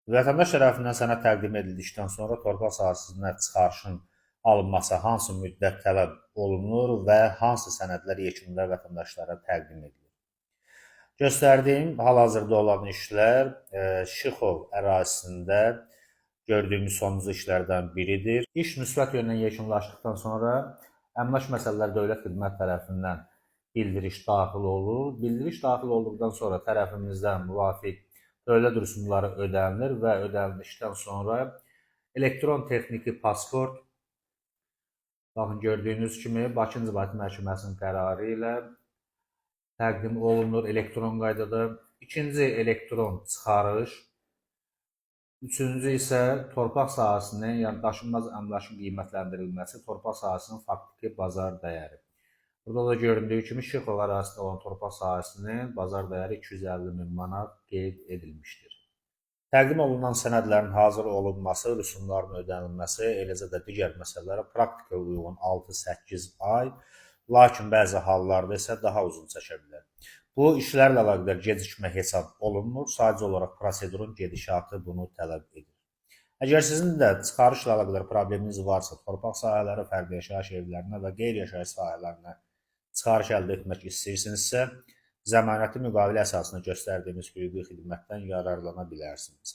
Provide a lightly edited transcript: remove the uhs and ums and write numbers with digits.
Vətəndaş tərəfindən sənə təqdim edildikdən sonra torpaq sahəsindən çıxarışın alınması hansı müddət tələb olunur və hansı sənədlər yekununda vətəndaşlara təqdim edilir? Göstərdiyim hal-hazırda olan işlər Şıxov ərazisində gördüyümüz sonuncu işlərdən biridir. İş müsbət yöndən yekunlaşdıqdan sonra Əmlak Məsələləri Dövlət Xidmət tərəfindən bildiriş daxil olur. Bildiriş daxil olduqdan sonra tərəfimizdən müvafiq dövlət rüsumları ödənilir və ödənildikdən sonra elektron texniki pasport, baxın gördüyünüz kimi Bakı İnzibati Məhkəməsinin qərarı ilə təqdim olunur elektron qaydada. İkinci elektron çıxarış, üçüncü isə torpaq sahəsinin, yəni daşınmaz əmlakın qiymətləndirilməsi, torpaq sahəsinin faktiki bazar dəyəri. Burada da göründüyü kimi Şıxov ərazisində olan torpaq sahəsinin bazar dəyəri 250 min manat qeyd edilmişdir. Təqdim olunan sənədlərin hazır olunması, rüsumların ödənilməsi, eləcə də digər məsələlərə praktikaya uyğun 6-8 ay, lakin bəzi hallarda isə daha uzun çəkə bilər. Bu işlərlə əlaqədar gecikmə hesab olunmur, sadəcə olaraq prosedurun gedişatı bunu tələb edir. Əgər sizin də çıxarışla əlaqədar probleminiz varsa, torpaq sahələri, fərdi yaşayış evlərinə və qeyri-yaşayış sahələrinə çıxarış əldə etmək istəyirsinizsə, zəmanəti müqavilə əsasında göstərdiyimiz hüquqi xidmətdən yararlana bilərsiniz.